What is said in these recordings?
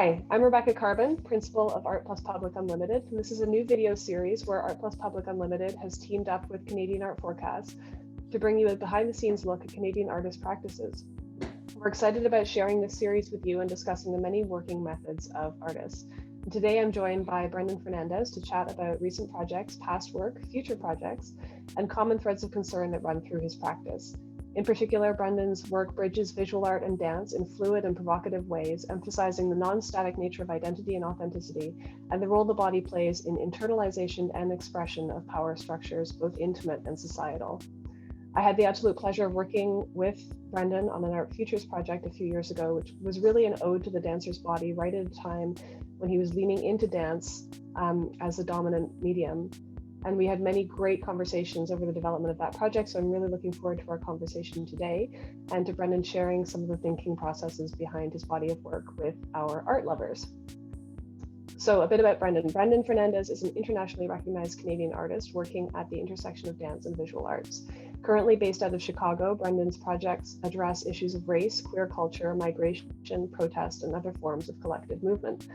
Hi, I'm Rebecca Carbin, Principal of Art Plus Public Unlimited, and this is a new video series where Art Plus Public Unlimited has teamed up with Canadian Art Forecast to bring you a behind-the-scenes look at Canadian artist practices. We're excited about sharing this series with you and discussing the many working methods of artists. And today I'm joined by Brendan Fernandes to chat about recent projects, past work, future projects, and common threads of concern that run through his practice. In particular, Brendan's work bridges visual art and dance in fluid and provocative ways, emphasizing the non-static nature of identity and authenticity, and the role the body plays in internalization and expression of power structures, both intimate and societal. I had the absolute pleasure of working with Brendan on an Art Futures project a few years ago, which was really an ode to the dancer's body, right at a time when he was leaning into dance as a dominant medium. And we had many great conversations over the development of that project. So I'm really looking forward to our conversation today and to Brendan sharing some of the thinking processes behind his body of work with our art lovers. So a bit about Brendan. Brendan Fernandes is an internationally recognized Canadian artist working at the intersection of dance and visual arts. Currently based out of Chicago, Brendan's projects address issues of race, queer culture, migration, protest, and other forms of collective movement.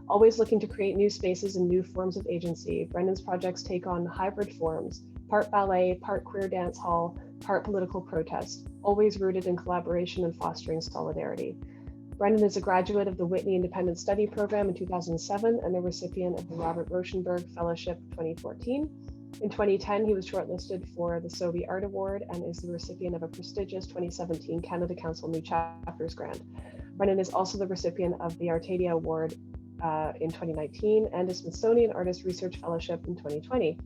Always looking to create new spaces and new forms of agency, Brendan's projects take on hybrid forms, part ballet, part queer dance hall, part political protest, always rooted in collaboration and fostering solidarity. Brendan is a graduate of the Whitney Independent Study Program in 2007 and a recipient of the Robert Rauschenberg Fellowship 2014. In 2010, he was shortlisted for the Sobey Art Award and is the recipient of a prestigious 2017 Canada Council New Chapters grant. Brendan is also the recipient of the Artadia Award in 2019 and a Smithsonian Artist Research Fellowship in 2020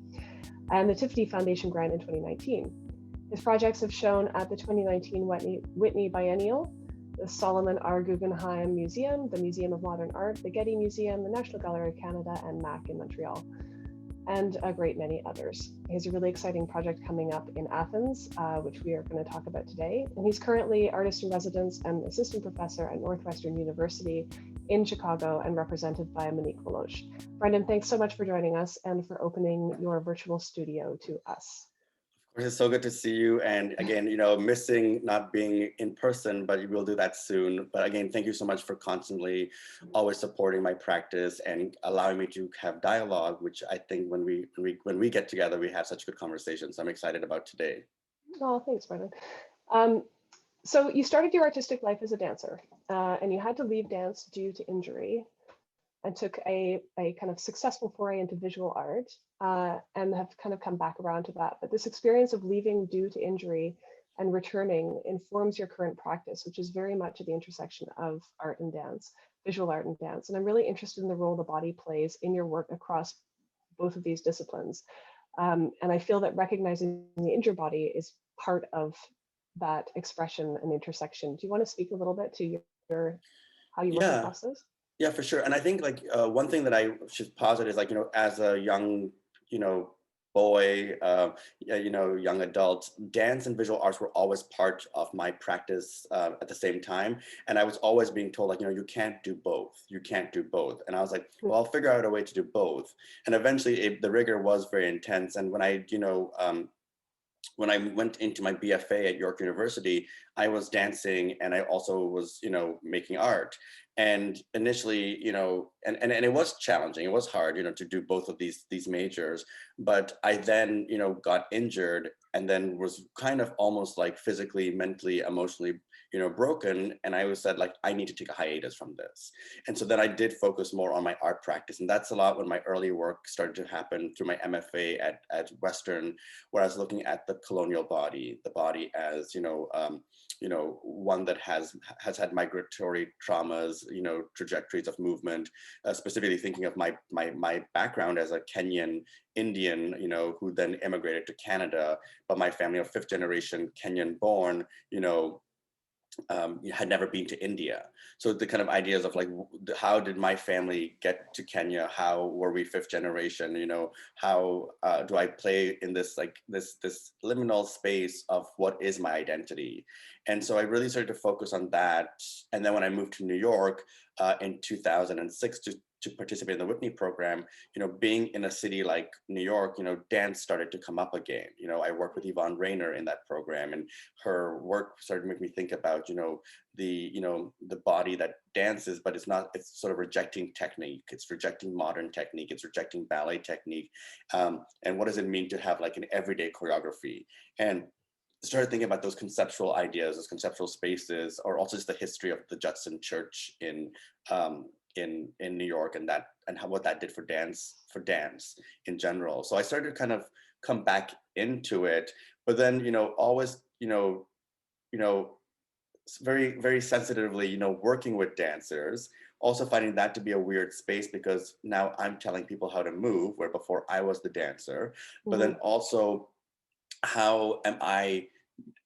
and the Tiffany Foundation grant in 2019. His projects have shown at the 2019 Whitney Biennial, the Solomon R. Guggenheim Museum, the Museum of Modern Art, the Getty Museum, the National Gallery of Canada, and MAC in Montreal, and a great many others. He has a really exciting project coming up in Athens, which we are going to talk about today. And he's currently artist in residence and assistant professor at Northwestern University in Chicago and represented by Monique Veloche. Brendan, thanks so much for joining us and for opening your virtual studio to us. Of course, it's so good to see you. And again, missing not being in person, but we'll do that soon. But again, thank you so much for constantly always supporting my practice and allowing me to have dialogue, which I think when we get together, we have such good conversations. I'm excited about today. Oh, thanks, Brendan. So you started your artistic life as a dancer, and you had to leave dance due to injury and took a kind of successful foray into visual art and have kind of come back around to that. But this experience of leaving due to injury and returning informs your current practice, which is very much at the intersection of art and dance, visual art and dance. And I'm really interested in the role the body plays in your work across both of these disciplines. And I feel that recognizing the injured body is part of that expression and intersection. Do you want to speak a little bit to how you work across those? Yeah, for sure. And I think one thing that I should posit is as a young, boy, young adult, dance and visual arts were always part of my practice at the same time. And I was always being told you can't do both. You can't do both. And I was like, well, I'll figure out a way to do both. And eventually the rigor was very intense. And when I went into my BFA at York University, I was dancing and I also was, making art. And initially, and it was challenging. It was hard, to do both of these majors. But I then, got injured and then was kind of almost like physically, mentally, emotionally, broken. And I was said I need to take a hiatus from this. And so then I did focus more on my art practice. And that's a lot when my early work started to happen through my MFA at Western, where I was looking at the colonial body, the body as, one that has had migratory traumas, trajectories of movement, specifically thinking of my background as a Kenyan Indian, who then immigrated to Canada, but my family of fifth generation Kenyan born, had never been to India. So the kind of ideas of how did my family get to Kenya? How were we fifth generation? How do I play in this this liminal space of what is my identity? And so I really started to focus on that. And then when I moved to New York in 2006 to to participate in the Whitney program, being in a city like New York, dance started to come up again. I worked with Yvonne Rainer in that program, and her work started to make me think about, the body that dances, but it's sort of rejecting technique. It's rejecting modern technique. It's rejecting ballet technique. And what does it mean to have like an everyday choreography? And started thinking about those conceptual ideas, those conceptual spaces, or also just the history of the Judson Church in New York, and what that did for dance in general. So I started to kind of come back into it, but then always very, very sensitively working with dancers, also finding that to be a weird space, because now I'm telling people how to move, where before I was the dancer. But then also, how am I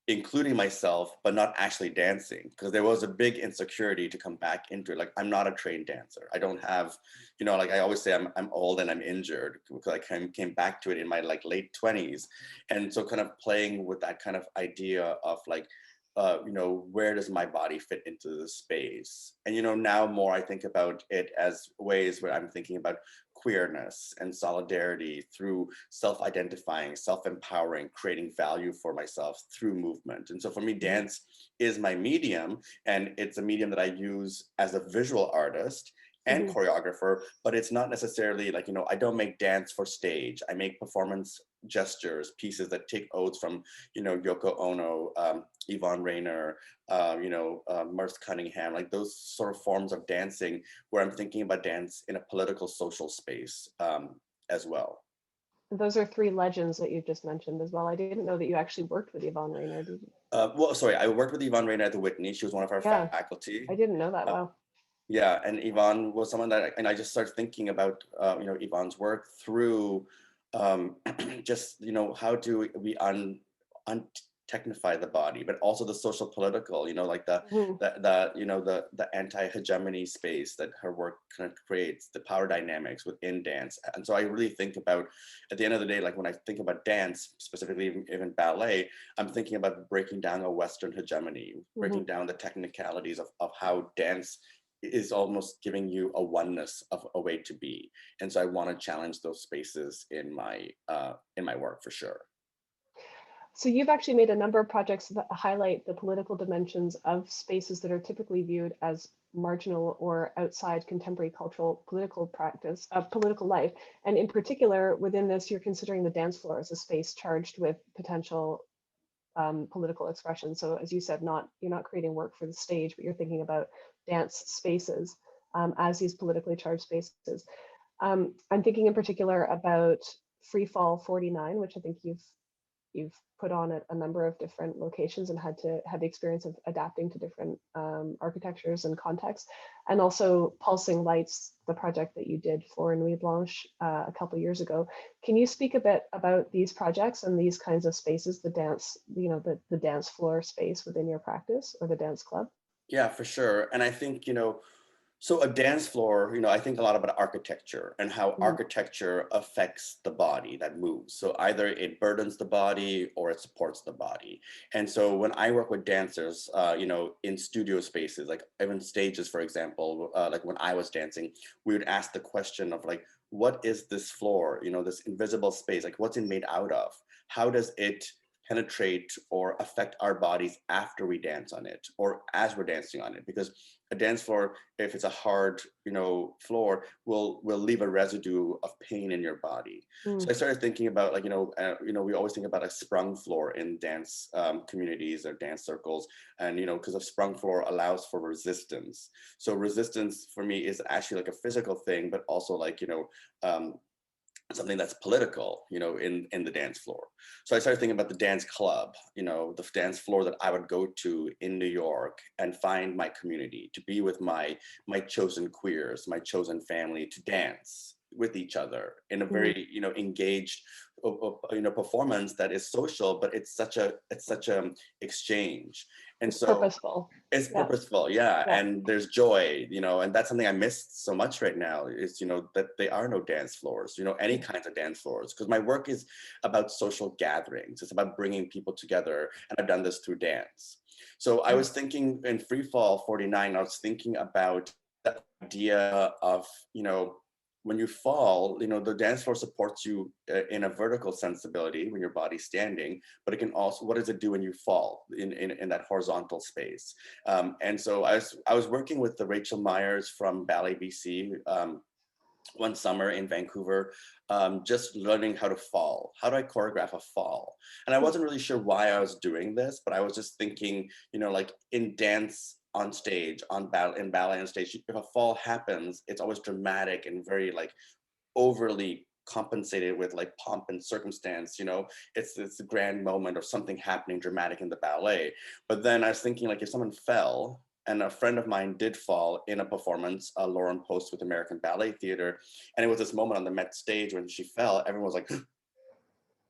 including myself, but not actually dancing? Because there was a big insecurity to come back into it. Like, I'm not a trained dancer. I don't have, like I always say, I'm old and I'm injured, because I came back to it in my like late 20s. And so kind of playing with that kind of idea of like, where does my body fit into the space? And, now more I think about it as ways where I'm thinking about queerness and solidarity through self-identifying, self-empowering, creating value for myself through movement. And so for me, dance is my medium, and it's a medium that I use as a visual artist and choreographer, but it's not necessarily like, I don't make dance for stage. I make performance gestures, pieces that take odes from, Yoko Ono, Yvonne Rainer, Merce Cunningham, like those sort of forms of dancing where I'm thinking about dance in a political, social space as well. Those are three legends that you've just mentioned as well. I didn't know that you actually worked with Yvonne Rainer, did you? Well, sorry, I worked with Yvonne Rainer at the Whitney. She was one of our faculty. I didn't know that. Wow. Yeah, and Yvonne was someone that, and I just started thinking about, Yvonne's work through just, how do we untechnify the body, but also the social political, like the anti-hegemony space that her work kind of creates, the power dynamics within dance. And so I really think about, at the end of the day, like when I think about dance, specifically even ballet, I'm thinking about breaking down a Western hegemony, breaking down the technicalities of how dance is almost giving you a oneness of a way to be. And so I want to challenge those spaces in my work for sure. So you've actually made a number of projects that highlight the political dimensions of spaces that are typically viewed as marginal or outside contemporary cultural political practice, political life. And in particular, within this, you're considering the dance floor as a space charged with potential political expression. So as you said, you're not creating work for the stage, but you're thinking about dance spaces as these politically charged spaces. I'm thinking in particular about Free Fall 49, which I think you've put on at a number of different locations and had the experience of adapting to different architectures and contexts. And also Pulsing Lights, the project that you did for Nuit Blanche a couple of years ago. Can you speak a bit about these projects and these kinds of spaces, the dance, the dance floor space within your practice or the dance club? Yeah, for sure. And I think, so a dance floor, I think a lot about architecture and how architecture affects the body that moves. So either it burdens the body or it supports the body. And so when I work with dancers, in studio spaces, like even stages, for example, like when I was dancing, we would ask the question of like, what is this floor, this invisible space, like what's it made out of? How does it penetrate or affect our bodies after we dance on it or as we're dancing on it? Because a dance floor, if it's a hard, floor, will leave a residue of pain in your body. So I started thinking about like, we always think about a sprung floor in dance communities or dance circles. And, because a sprung floor allows for resistance. So resistance for me is actually like a physical thing, but also like, something that's political, in the dance floor. So I started thinking about the dance club, the dance floor that I would go to in New York and find my community, to be with my chosen queers, my chosen family, to dance with each other in a very, engaged, performance that is social, but it's such a exchange. And so Purposeful. it's purposeful, yeah. And there's joy, and that's something I miss so much right now is, that there are no dance floors, any kinds of dance floors, because my work is about social gatherings. It's about bringing people together, and I've done this through dance. So I was thinking in Free Fall 49, I was thinking about the idea of, when you fall, the dance floor supports you in a vertical sensibility when your body's standing, but it can also, what does it do when you fall in that horizontal space? And so I was working with the Rachel Myers from Ballet BC, one summer in Vancouver, just learning how to fall. How do I choreograph a fall? And I wasn't really sure why I was doing this, but I was just thinking, like in dance on stage, in ballet on stage, if a fall happens, it's always dramatic and very like overly compensated with like pomp and circumstance. It's a grand moment of something happening dramatic in the ballet. But then I was thinking, like, if someone fell, and a friend of mine did fall in a performance, Lauren Post with American Ballet Theater, and it was this moment on the Met stage when she fell, everyone was like,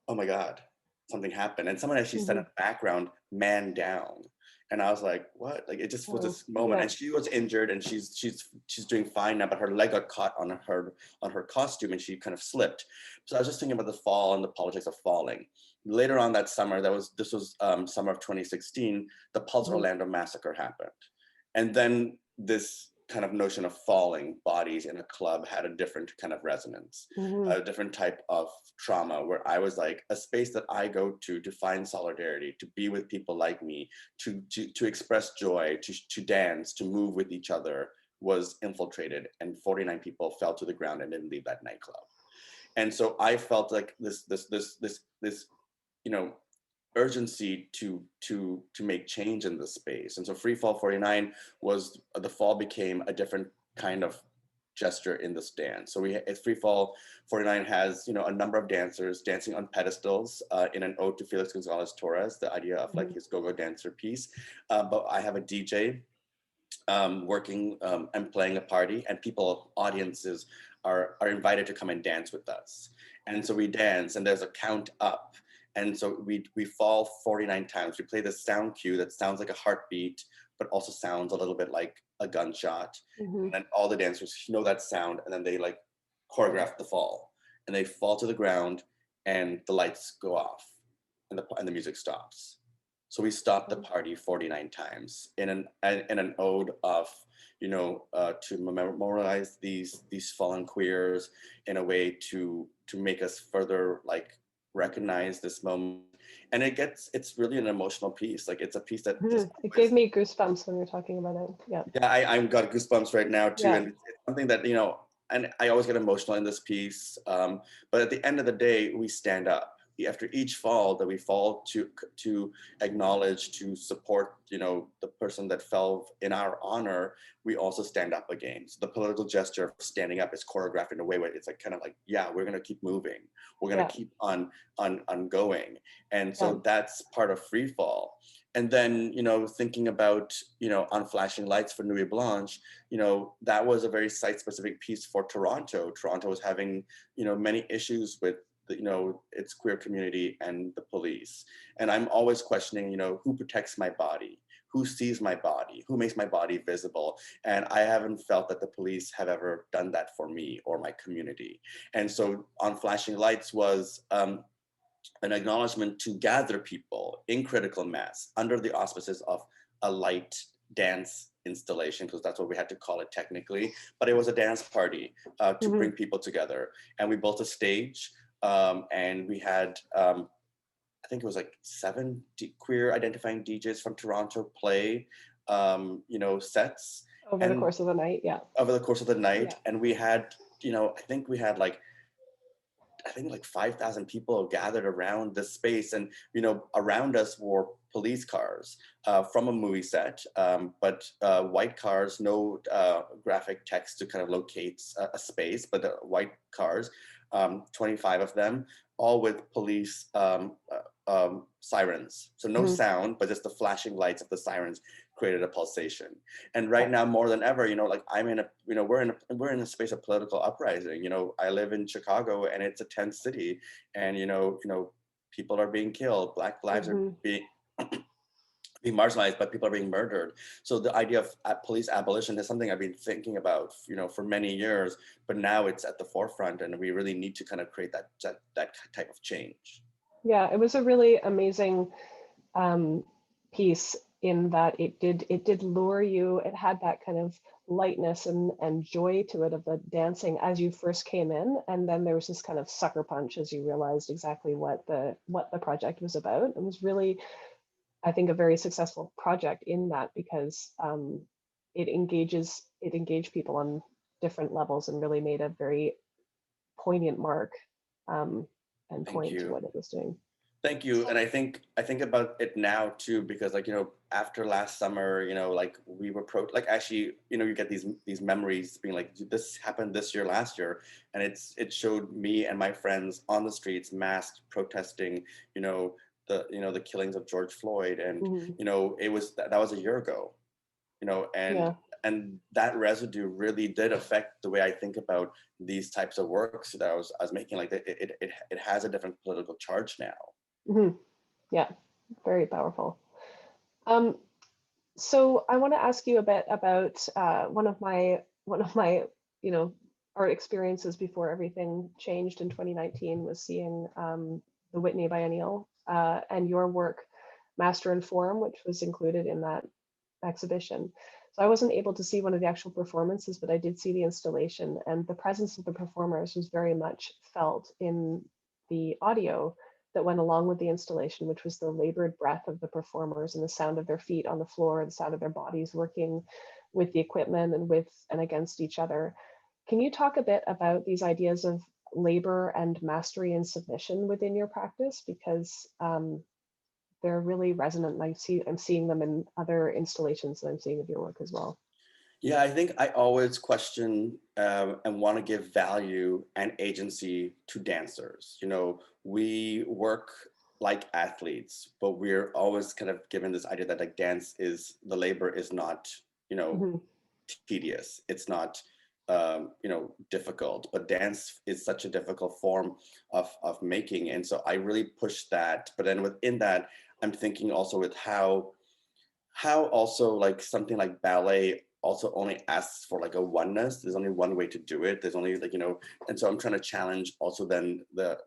oh my God, something happened. And someone actually said in the background, man down. And I was like, what? Like, it just was this moment. And she was injured, and she's doing fine now, but her leg got caught on her costume, and she kind of slipped. So I was just thinking about the fall and the politics of falling. Later on that summer, this was summer of 2016, the Pulse Orlando massacre happened. And then this kind of notion of falling bodies in a club had a different kind of resonance, a different type of trauma, where I was like, a space that I go to find solidarity, to be with people like me, to express joy, to dance, to move with each other, was infiltrated, and 49 people fell to the ground and didn't leave that nightclub. And so I felt like this urgency to make change in the space. And so Free Fall 49 was, the fall became a different kind of gesture in this dance. So Free Fall 49 has, a number of dancers dancing on pedestals in an ode to Felix Gonzalez Torres, the idea of like his go-go dancer piece. But I have a DJ working and playing a party, and audiences are invited to come and dance with us. And so we dance, and there's a count up. And so we fall 49 times. We play this sound cue that sounds like a heartbeat, but also sounds a little bit like a gunshot. And then all the dancers know that sound, and then they like choreograph the fall. And they fall to the ground, and the lights go off, and the music stops. So we stopped the party 49 times in an ode of, to memorialize these fallen queers, in a way to make us further like recognize this moment. And it's really an emotional piece. Like, it's a piece that it gave me goosebumps when you're talking about it. Yeah, I've got goosebumps right now too. And it's something that, and I always get emotional in this piece. But at the end of the day, we stand up. After each fall that we fall, to acknowledge, to support, the person that fell in our honor, we also stand up again. So the political gesture of standing up is choreographed in a way where it's like kind of like, yeah, we're gonna keep moving. We're gonna keep on going. And so that's part of Free Fall. And then, thinking about, on Flashing Lights for Nuit Blanche, that was a very site-specific piece for Toronto. Toronto was having, many issues with its queer community and the police. And I'm always questioning, who protects my body? Who sees my body? Who makes my body visible? And I haven't felt that the police have ever done that for me or my community. And so on Flashing Lights was an acknowledgement to gather people in critical mass under the auspices of a light dance installation, because that's what we had to call it technically, but it was a dance party to bring people together. And we built a stage, and we had, I think it was like 7 queer identifying DJs from Toronto play, sets. Over the course of the night, Over the course of the night. And we had, I think we had like 5,000 people gathered around the space, and around us were police cars from a movie set, but white cars, no graphic text to kind of locate a space, but the white cars, 25 of them, all with police sirens. So no sound, but just the flashing lights of the sirens created a pulsation. And right now, more than ever, like I'm in a, we're in a space of political uprising. I live in Chicago, and it's a tense city, and people are being killed, Black lives are being marginalized, but people are being murdered. So the idea of police abolition is something I've been thinking about, for many years, but now it's at the forefront, and we really need to kind of create that type of change. Yeah, it was a really amazing piece, in that it did lure you. It had that kind of lightness and joy to it of the dancing as you first came in, and then there was this kind of sucker punch as you realized exactly what the project was about. It was really, I think, a very successful project in that, because it engaged people on different levels and really made a very poignant mark and Thank point to you. what it was doing. Thank you. And I think about it now too, because like, after last summer, like we were like actually, you get these memories being like, this happened this year, last year. And it showed me and my friends on the streets, masked, protesting, the killings of George Floyd. And, that was a year ago, Yeah. and that residue really did affect the way I think about these types of works that I was making. Like it has a different political charge now. Yeah, very powerful. So I want to ask you a bit about one of my art experiences before everything changed in 2019 was seeing the Whitney Biennial and your work, Master and Form, which was included in that exhibition. So I wasn't able to see one of the actual performances, but I did see the installation, and the presence of the performers was very much felt in the audio that went along with the installation, which was the labored breath of the performers and the sound of their feet on the floor, the sound of their bodies working with the equipment and with and against each other. Can you talk a bit about these ideas of labor and mastery and submission within your practice? Because they're really resonant, and I'm seeing them in other installations that I'm seeing of your work as well. Yeah, I think I always question and want to give value and agency to dancers. We work like athletes, but we're always kind of given this idea that like the labor is not, tedious. It's not, difficult, but dance is such a difficult form of making. And so I really push that. But then within that, I'm thinking also with how also like something like ballet also only asks for like a oneness. There's only one way to do it. There's only like, and so I'm trying to challenge also then the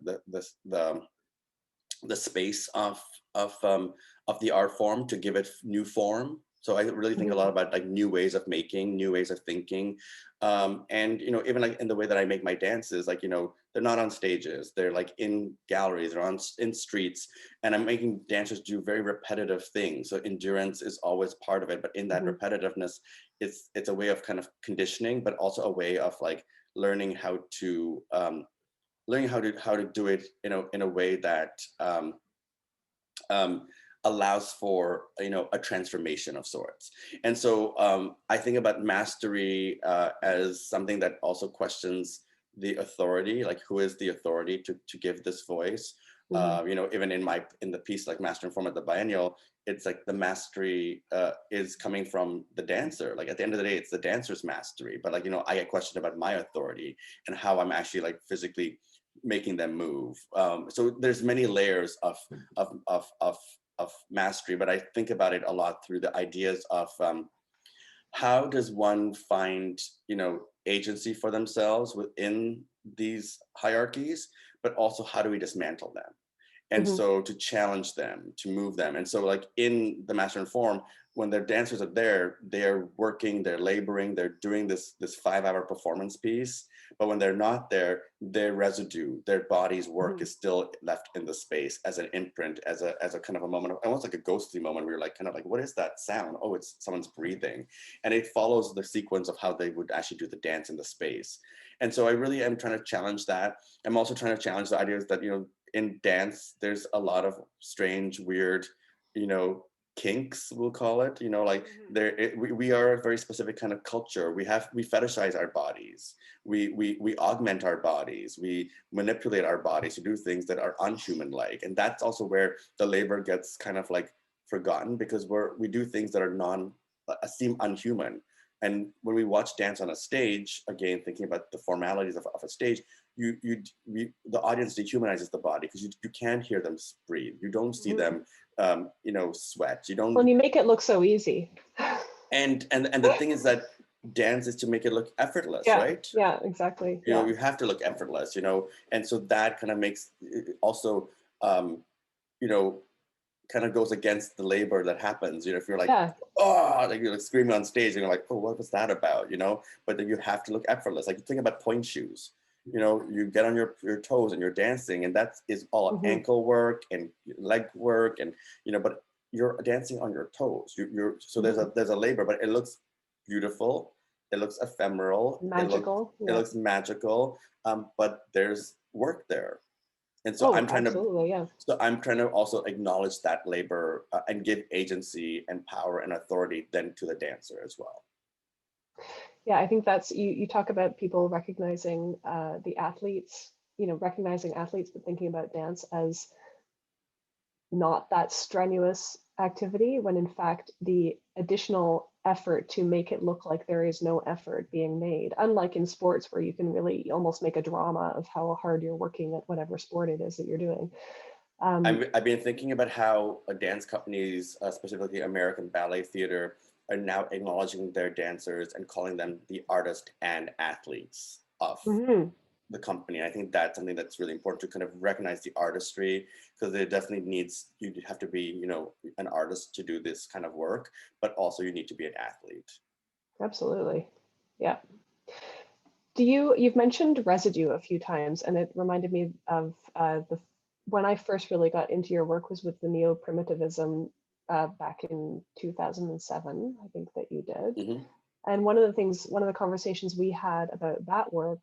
space of the art form to give it new form. So I really think a lot about like new ways of making, new ways of thinking. And, even like in the way that I make my dances, like, they're not on stages, they're like in galleries, they're in streets, and I'm making dancers do very repetitive things. So endurance is always part of it, but in that repetitiveness, it's a way of kind of conditioning, but also a way of like learning how to do it, in a way that allows for a transformation of sorts. And so I think about mastery as something that also questions the authority, like who is the authority to give this voice. Even in the piece like Master and Form at the Biennial, it's like the mastery is coming from the dancer. Like at the end of the day, it's the dancer's mastery, but like, I get questioned about my authority and how I'm actually like physically making them move. So there's many layers of mastery, but I think about it a lot through the ideas of how does one find, agency for themselves within these hierarchies, but also how do we dismantle them? And so to challenge them, to move them. And so like in the Master and Form, when their dancers are there, they're working, they're laboring, they're doing this 5-hour performance piece. But when they're not there, their residue, their body's work is still left in the space as an imprint, as a kind of a moment, almost like a ghostly moment where you're like, kind of like, what is that sound? Oh, it's someone's breathing. And it follows the sequence of how they would actually do the dance in the space. And so I really am trying to challenge that. I'm also trying to challenge the ideas that, in dance, there's a lot of strange, weird, kinks, we'll call it, like we are a very specific kind of culture. We fetishize our bodies. We augment our bodies. We manipulate our bodies to do things that are unhuman-like. And that's also where the labor gets kind of like forgotten, because we do things that are seem unhuman. And when we watch dance on a stage, again, thinking about the formalities of a stage, the audience dehumanizes the body, because you can't hear them breathe. You don't see them, sweat. You don't. Well, and you make it look so easy. And the thing is that dance is to make it look effortless, right? Yeah, exactly. You have to look effortless, and so that kind of makes also, kind of goes against the labor that happens. If you're like, Yeah. oh, like you're like screaming on stage and you're like, oh, what was that about? But then you have to look effortless. Like, think about point shoes. You get on your toes and you're dancing, and that is all ankle work and leg work, and but you're dancing on your toes. So there's a labor, but it looks beautiful. It looks ephemeral. Magical. It looks magical. But there's work there. And so absolutely, I'm trying to also acknowledge that labor and give agency and power and authority then to the dancer as well. Yeah, I think that's, you talk about people recognizing the athletes, recognizing athletes, but thinking about dance as not that strenuous activity, when in fact the additional effort to make it look like there is no effort being made, unlike in sports where you can really almost make a drama of how hard you're working at whatever sport it is that you're doing. I've been thinking about how dance companies, specifically American Ballet Theater, are now acknowledging their dancers and calling them the artist and athletes of the company. I think that's something that's really important, to kind of recognize the artistry, because it definitely needs, you have to be, an artist to do this kind of work, but also you need to be an athlete. Absolutely. Yeah. You've mentioned residue a few times, and it reminded me of when I first really got into your work was with the neo-primitivism back in 2007, I think that you did. And one of the conversations we had about that work,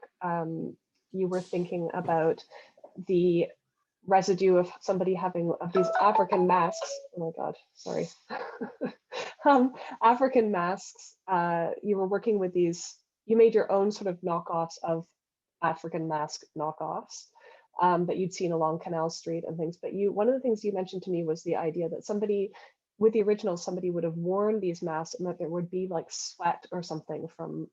you were thinking about the residue of somebody having these African masks. Oh my God, sorry. African masks. You were working with these, you made your own sort of knockoffs of African mask knockoffs that you'd seen along Canal Street and things. But one of the things you mentioned to me was the idea that somebody, with the original, somebody would have worn these masks and that there would be like sweat or something from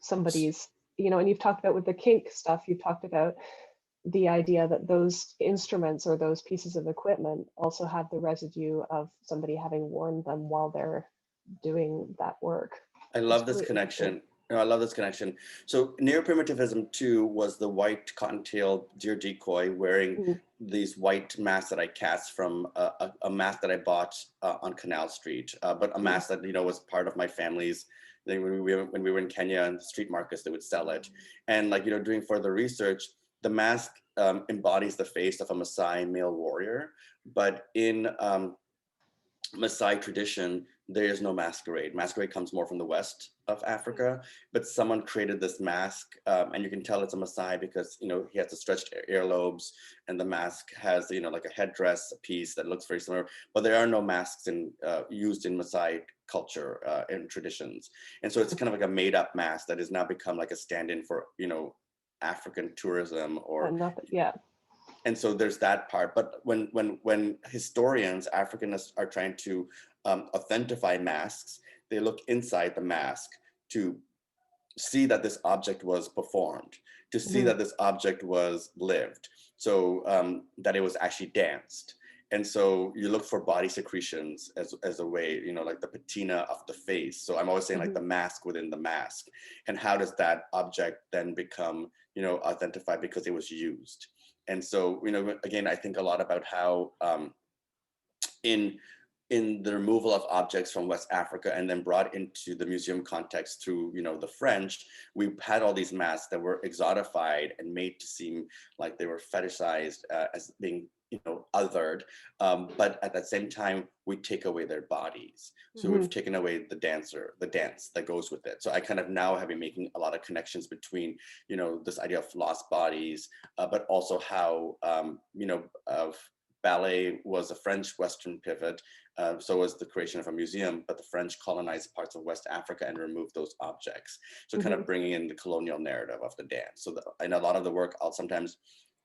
somebody's, and you've talked about with the kink stuff, you've talked about the idea that those instruments or those pieces of equipment also have the residue of somebody having worn them while they're doing that work. I love this connection. I love this connection. So neo-primitivism too was the white cottontail deer decoy wearing these white masks that I cast from a mask that I bought on Canal Street, but a mask that was part of my family's. When we were in Kenya and the street markets, they would sell it. And doing further research, the mask embodies the face of a Maasai male warrior, but in Maasai tradition, there is no masquerade. Masquerade comes more from the west of Africa, but someone created this mask, and you can tell it's a Maasai because he has the stretched earlobes, and the mask has like a headdress piece that looks very similar. But there are no masks used in Maasai culture and traditions, and so it's kind of like a made-up mask that has now become like a stand-in for African tourism or and so there's that part. But when historians, Africanists, are trying to authentify masks, they look inside the mask to see that this object was performed, to see that this object was lived, so that it was actually danced. And so you look for body secretions as a way, like the patina of the face. So I'm always saying like the mask within the mask. And how does that object then become, authentified because it was used? And so, again, I think a lot about how in the removal of objects from West Africa and then brought into the museum context through, the French, we had all these masks that were exotified and made to seem like they were fetishized as being, othered. But at the same time, we take away their bodies. So we've taken away the dance that goes with it. So I kind of now have been making a lot of connections between, this idea of lost bodies, but also how, of ballet was a French Western pivot. So was the creation of a museum, but the French colonized parts of West Africa and removed those objects. So kind of bringing in the colonial narrative of the dance. So in a lot of the work, I'll sometimes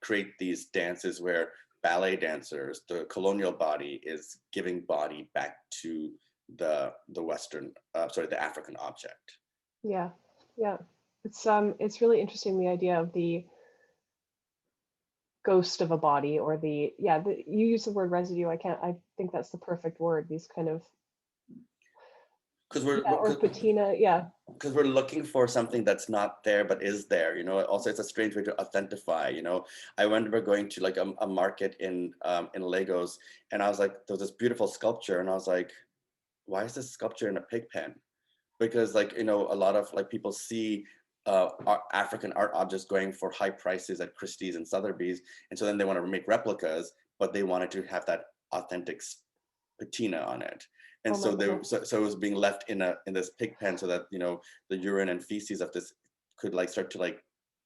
create these dances where ballet dancers, the colonial body is giving body back to the African object. Yeah. It's really interesting, the idea of the ghost of a body, or you use the word residue. I think that's the perfect word. These kind of because Yeah, or patina, yeah. because we're looking for something that's not there but is there, also it's a strange way to authentify. I remember going to like a market in Lagos, and I was like, there was this beautiful sculpture, and I was like, why is this sculpture in a pig pen? Because like, a lot of like people see African art objects going for high prices at Christie's and Sotheby's, and so then they want to make replicas, but they wanted to have that authentic patina on it. And Oh my so goodness. so it was being left in this pig pen, so that the urine and feces of this could like start to like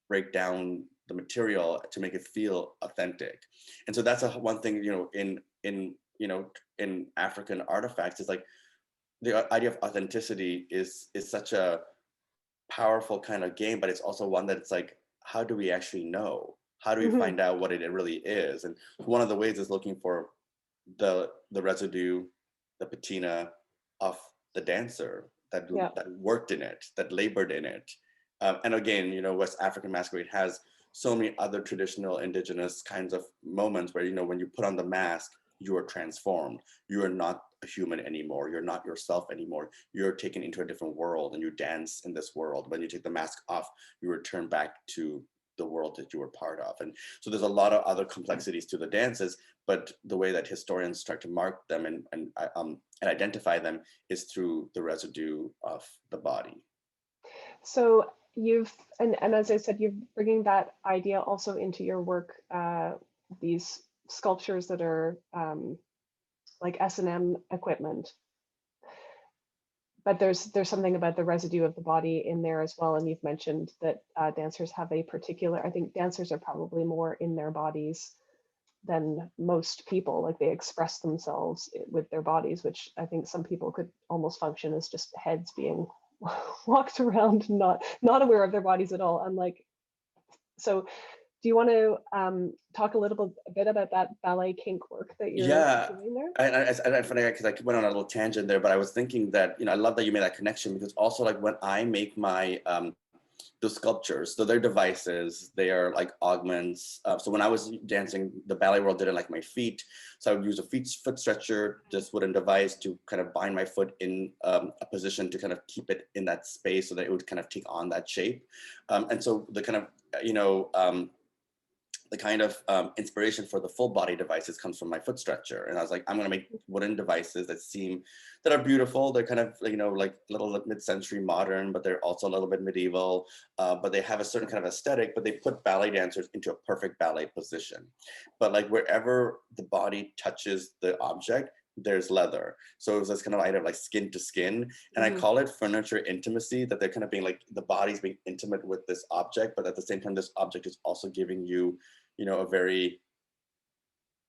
break down the material to make it feel authentic. And so that's one thing, in African artifacts, is like the idea of authenticity is such a powerful kind of game, but it's also one that it's like, how do we actually know? How do we Mhm. find out what it really is? And one of the ways is looking for the residue, the patina of the dancer that Yeah. that worked in it, that labored in it. And again, West African masquerade has so many other traditional indigenous kinds of moments where, when you put on the mask, you are transformed. You are not a human anymore. You're not yourself anymore. You're taken into a different world, and you dance in this world. When you take the mask off, you return back to the world that you were part of. And so there's a lot of other complexities to the dances, but the way that historians start to mark them and identify them is through the residue of the body. So and as I said, you're bringing that idea also into your work, these sculptures that are like S&M equipment. But there's something about the residue of the body in there as well. And you've mentioned that dancers have a particular, I think dancers are probably more in their bodies than most people. Like they express themselves with their bodies, which I think some people could almost function as just heads being walked around, not aware of their bodies at all. So do you want to talk a little bit about that ballet kink work that you're Yeah. doing there? I funny because I went on a little tangent there, but I was thinking that, I love that you made that connection, because also like when I make my the sculptures, so they're devices, they are like augments. So when I was dancing, the ballet world didn't like my feet, so I would use a foot stretcher, this wooden device, to kind of bind my foot in a position to kind of keep it in that space so that it would kind of take on that shape. And so the kind of the kind of inspiration for the full body devices comes from my foot stretcher. And I was like, I'm going to make wooden devices that are beautiful. They're kind of, like a little mid-century modern, but they're also a little bit medieval, but they have a certain kind of aesthetic, but they put ballet dancers into a perfect ballet position. But like wherever the body touches the object, there's leather. So it was this kind of idea of like skin to skin. And I call it furniture intimacy, that they're kind of being like, the body's being intimate with this object, but at the same time, this object is also giving you, a very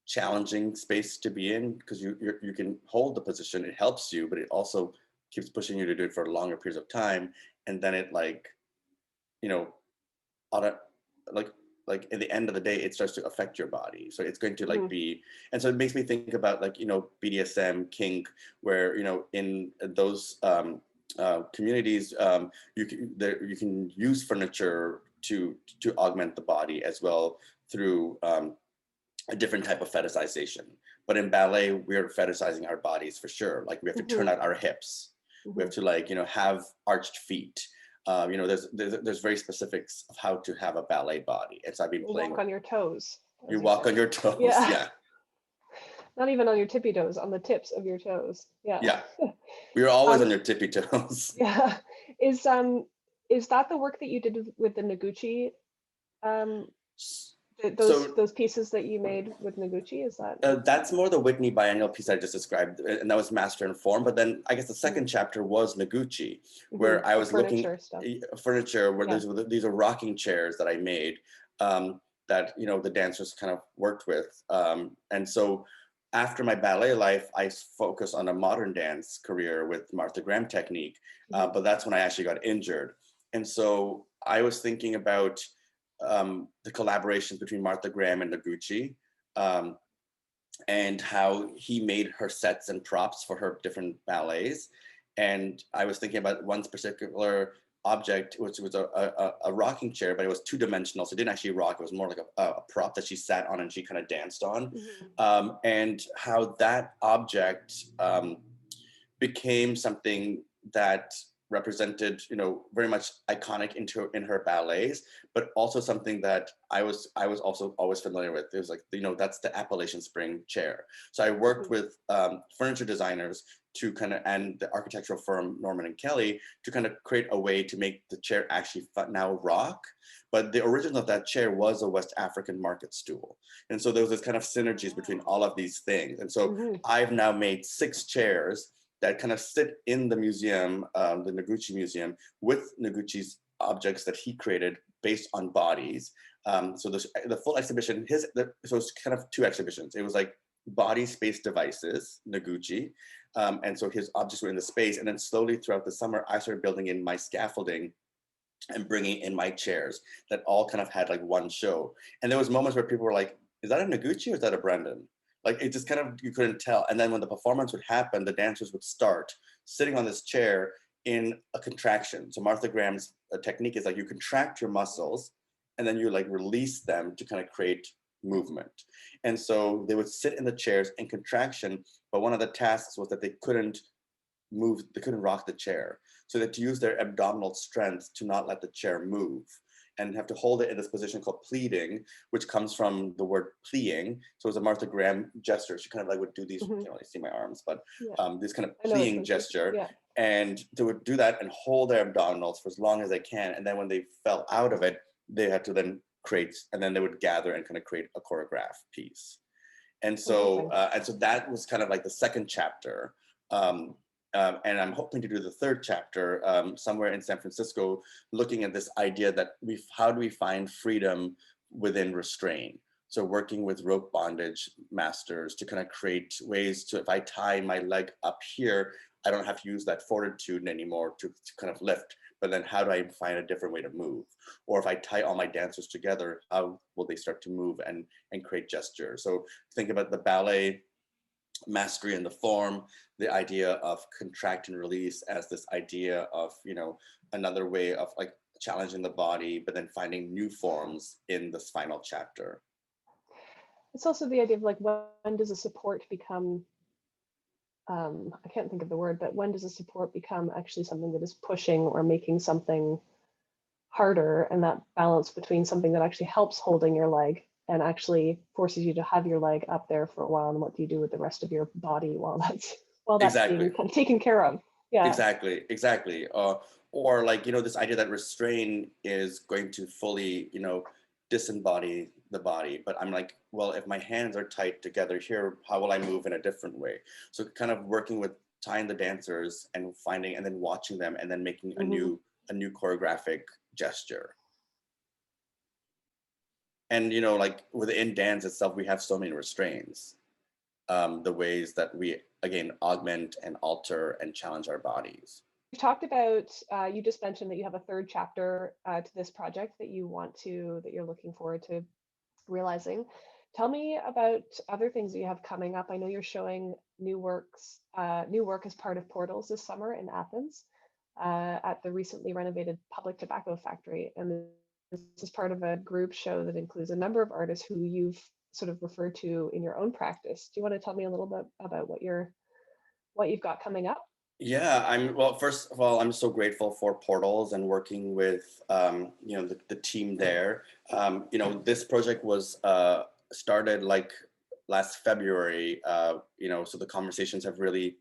challenging space to be in, because you can hold the position, it helps you, but it also keeps pushing you to do it for longer periods of time. And then it like, on a, like in the end of the day, it starts to affect your body. So it's going to like be, and so it makes me think about like, BDSM, kink, where, in those communities, you can use furniture to augment the body as well, through a different type of fetishization. But in ballet, we're fetishizing our bodies for sure. Like we have to turn out our hips. We have to like, have arched feet. There's very specifics of how to have a ballet body. And so I've been playing. Walk on your toes. You walk on your toes. Yeah. Yeah. Not even on your tippy toes, on the tips of your toes. Yeah. Yeah. We are always on your tippy toes. Yeah. Is that the work that you did with the Noguchi? Those pieces that you made with Noguchi, is that? That's more the Whitney biennial piece I just described, and that was Master and Form. But then I guess the second chapter was Noguchi, where I was looking at furniture, where these are rocking chairs that I made, that the dancers kind of worked with, and so after my ballet life, I focused on a modern dance career with Martha Graham technique, but that's when I actually got injured, and so I was thinking about the collaborations between Martha Graham and Noguchi, and how he made her sets and props for her different ballets. And I was thinking about one particular object, which was a rocking chair, but it was two-dimensional, so it didn't actually rock. It was more like a prop that she sat on and she kind of danced on, and how that object became something that represented, very much iconic in her ballets, but also something that I was also always familiar with. It was like, that's the Appalachian Spring chair. So I worked with furniture designers to and the architectural firm Norman and Kelly to kind of create a way to make the chair actually now rock. But the origin of that chair was a West African market stool. And so there was this kind of synergies between all of these things. And so I've now made 6 chairs that kind of sit in the museum, the Noguchi Museum, with Noguchi's objects that he created based on bodies. So the full exhibition, so it's kind of 2 exhibitions. It was like body space devices, Noguchi, and so his objects were in the space. And then slowly throughout the summer, I started building in my scaffolding and bringing in my chairs that all kind of had like one show. And there was moments where people were like, is that a Noguchi or is that a Brendan? Like it just kind of, you couldn't tell. And then when the performance would happen, the dancers would start sitting on this chair in a contraction. So Martha Graham's technique is like you contract your muscles and then you like release them to kind of create movement. And so they would sit in the chairs in contraction, but one of the tasks was that they couldn't rock the chair. So they had to use their abdominal strength to not let the chair move and have to hold it in this position called pleating, which comes from the word pleaing. So it was a Martha Graham gesture. She kind of like would do these, you can't really see my arms, but this kind of pleating gesture. Yeah. And they would do that and hold their abdominals for as long as they can. And then when they fell out of it, they had to then create, and then they would gather and kind of create a choreographed piece. And so, so that was kind of like the second chapter. And I'm hoping to do the third chapter somewhere in San Francisco, looking at this idea that how do we find freedom within restraint? So working with rope bondage masters to kind of create ways to, if I tie my leg up here, I don't have to use that fortitude anymore to kind of lift, but then how do I find a different way to move? Or if I tie all my dancers together, how will they start to move and create gesture? So think about the ballet mastery in the form, the idea of contract and release as this idea of, another way of like challenging the body, but then finding new forms in this final chapter. It's also the idea of like, when does a support become, I can't think of the word, but when does a support become actually something that is pushing or making something harder, and that balance between something that actually helps holding your leg and actually forces you to have your leg up there for a while, and what do you do with the rest of your body while that's being kind of taken care of? Yeah, exactly. Or like, this idea that restraint is going to fully, disembody the body, but I'm like, well, if my hands are tight together here, how will I move in a different way? So kind of working with tying the dancers and finding, and then watching them, and then making a new choreographic gesture. And like within dance itself, we have so many restraints, the ways that we again augment and alter and challenge our bodies. We've talked about, you just mentioned that you have a third chapter to this project that you're looking forward to realizing. Tell me about other things that you have coming up. I know you're showing new work as part of Portals this summer in Athens at the recently renovated Public Tobacco Factory. And this is part of a group show that includes a number of artists who you've sort of referred to in your own practice. Do you want to tell me a little bit about what you've got coming up? Yeah, first of all, I'm so grateful for Portals and working with, the team there. This project was started like last February, so the conversations have really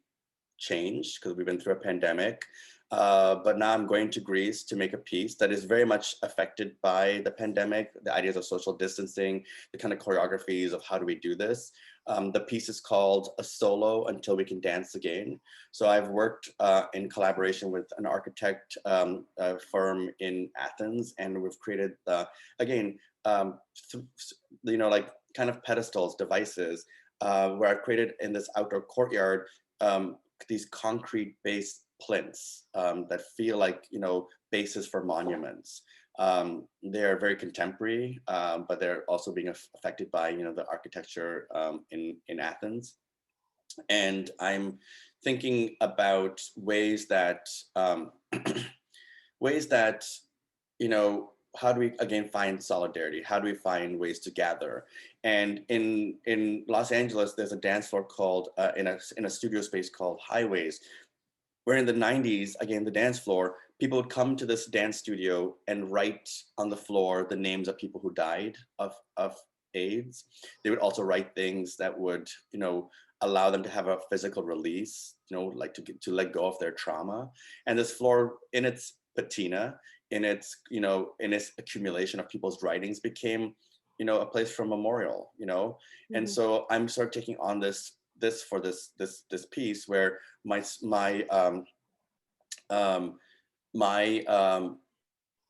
changed because we've been through a pandemic. But now I'm going to Greece to make a piece that is very much affected by the pandemic, the ideas of social distancing, the kind of choreographies of how do we do this. The piece is called A Solo Until We Can Dance Again. So I've worked in collaboration with an architect firm in Athens, and we've created, like kind of pedestals, devices, where I've created in this outdoor courtyard these concrete-based plinths that feel like, bases for monuments. They're very contemporary, but they're also being affected by, the architecture in Athens. And I'm thinking about ways that, how do we again find solidarity? How do we find ways to gather? And in Los Angeles, there's a dance floor called in a studio space called Highways, where in the 90s, again, the dance floor, people would come to this dance studio and write on the floor the names of people who died of AIDS. They would also write things that would, allow them to have a physical release, like to let go of their trauma. And this floor, in its patina, in its, in its accumulation of people's writings, became, a place for memorial, And Mm-hmm. so I'm sort of taking on this piece where my um, my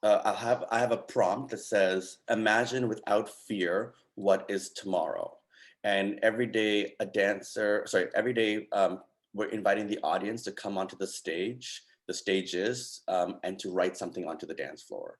I have a prompt that says, imagine without fear what is tomorrow. And every day we're inviting the audience to come onto the stages, and to write something onto the dance floor.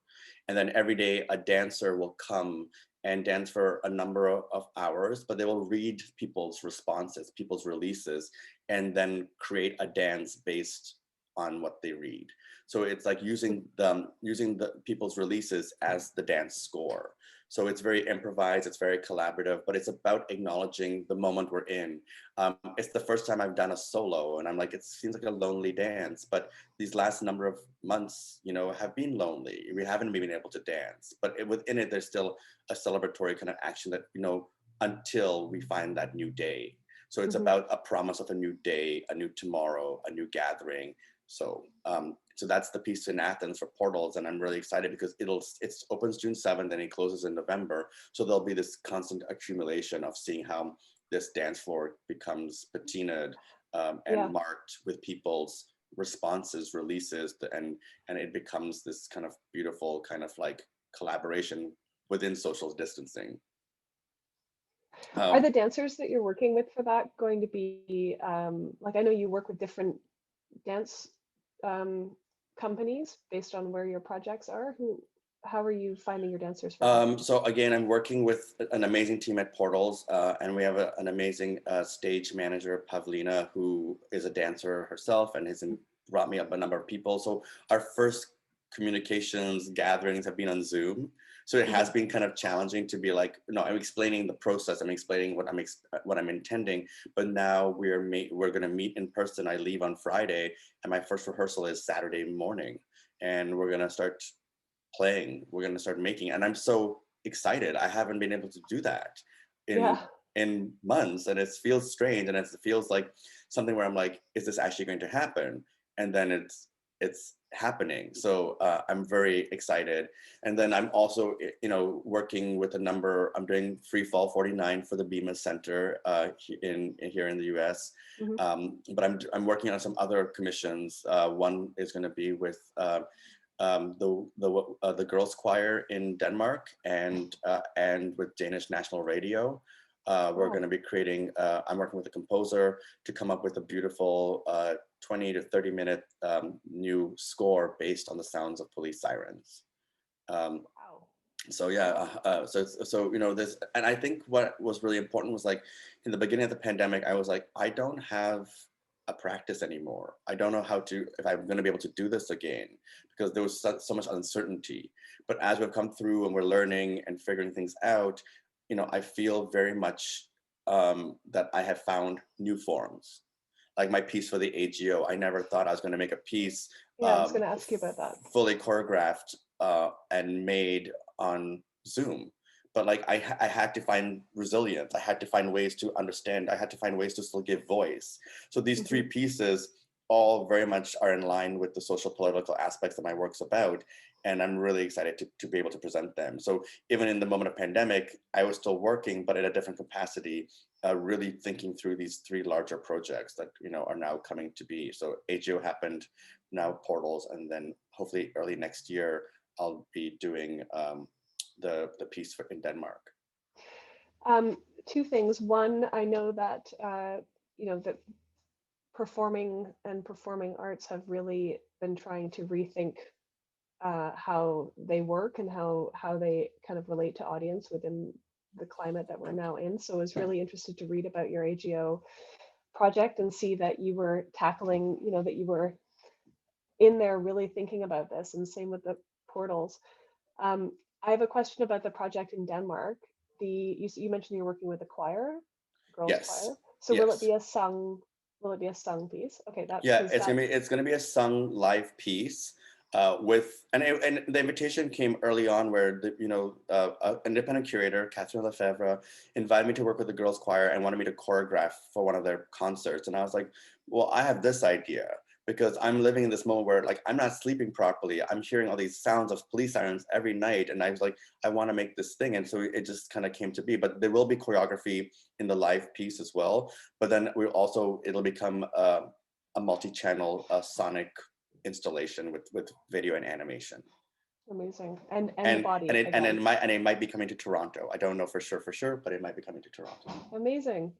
And then every day a dancer will come and dance for a number of hours, but they will read people's responses, people's releases, and then create a dance based on what they read. So it's like using the people's releases as the dance score. So it's very improvised, it's very collaborative, but it's about acknowledging the moment we're in. It's the first time I've done a solo, and I'm like, it seems like a lonely dance, but these last number of months, have been lonely. We haven't been able to dance, but within it, there's still a celebratory kind of action that, until we find that new day. So it's Mm-hmm. about a promise of a new day, a new tomorrow, a new gathering. So so that's the piece in Athens for Portals, and I'm really excited because it opens June 7th and it closes in November. So there'll be this constant accumulation of seeing how this dance floor becomes patinaed, and marked with people's responses, releases, and it becomes this kind of beautiful kind of like collaboration within social distancing. Are the dancers that you're working with for that going to be like, I know you work with different dance companies based on where your projects are. How are you finding your dancers for that? So again, I'm working with an amazing team at Portals, and we have an amazing stage manager, Pavlina, who is a dancer herself and has brought me up a number of people. So our first communications gatherings have been on Zoom. So it has been kind of challenging to be like, no, I'm explaining the process, I'm explaining what I'm intending, but now we're going to meet in person. I leave on Friday, and my first rehearsal is Saturday morning, and we're going to start playing, we're going to start making, and I'm so excited. I haven't been able to do that in months, and it feels strange, and it feels like something where I'm like, is this actually going to happen? And then it's happening. So I'm very excited. And then I'm also working with I'm doing Free Fall 49 for the Bemis Center here in the US. But I'm working on some other commissions. One is going to be with the girls choir in Denmark, and with Danish National Radio. We're going to be creating, I'm working with a composer to come up with a beautiful 20 to 30 minute new score based on the sounds of police sirens. Wow. So yeah, so this, and I think what was really important was like in the beginning of the pandemic, I was like, I don't have a practice anymore. I don't know if I'm going to be able to do this again, because there was so much uncertainty. But as we've come through and we're learning and figuring things out, I feel very much that I have found new forms. Like my piece for the AGO, I never thought I was going to make a piece I was going to ask you about that. fully choreographed and made on Zoom. But like I had to find resilience. I had to find ways to understand. I had to find ways to still give voice. So these three pieces all very much are in line with the social political aspects that my work's about. And I'm really excited to be able to present them. So even in the moment of pandemic, I was still working, but at a different capacity, really thinking through these three larger projects that are now coming to be. So AGO happened, now Portals, and then hopefully early next year, I'll be doing the piece in Denmark. Two things. One, I know that that performing arts have really been trying to rethink how they work and how they kind of relate to audience within the climate that we're now in. So I was really interested to read about your AGO project and see that you were tackling, that you were in there really thinking about this, and same with the Portals. I have a question about the project in Denmark. You mentioned you're working with a choir, girls Yes. choir. So will it be a sung Will it be a sung piece? Okay, that Yeah, because that it's gonna be a sung live piece with and the invitation came early on where an independent curator, Catherine Lefebvre, invited me to work with the girls choir and wanted me to choreograph for one of their concerts. And I was like, well, I have this idea because I'm living in this moment where like I'm not sleeping properly. I'm hearing all these sounds of police sirens every night, and I was like, I want to make this thing. And so it just kind of came to be. But there will be choreography in the live piece as well. But then it'll become a multi-channel sonic installation with video and animation. amazing. And the And body and it and again. it might be coming to Toronto. I don't know for sure, but it might be coming to Toronto. Amazing.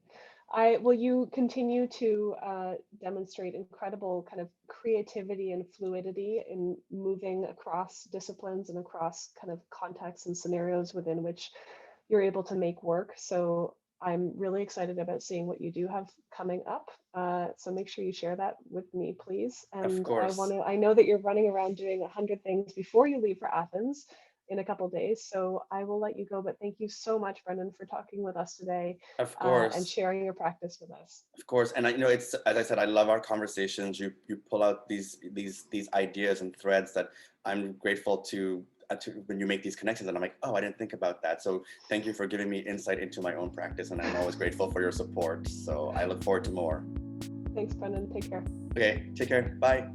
I will you continue to demonstrate incredible kind of creativity and fluidity in moving across disciplines and across kind of contexts and scenarios within which you're able to make work. So I'm really excited about seeing what you do have coming up. So make sure you share that with me, please. Of And course. I know that you're running around doing 100 things before you leave for Athens in a couple days. So I will let you go, but thank you so much, Brendan, for talking with us today Of and course. sharing your practice with us. Of course. And it's, as I said, I love our conversations. You pull out these ideas and threads that I'm grateful to when you make these connections, and I'm like, oh, I didn't think about that. So thank you for giving me insight into my own practice, and I'm always grateful for your support. So I look forward to more. Thanks, Brendan. Take care. Okay, take care. Bye.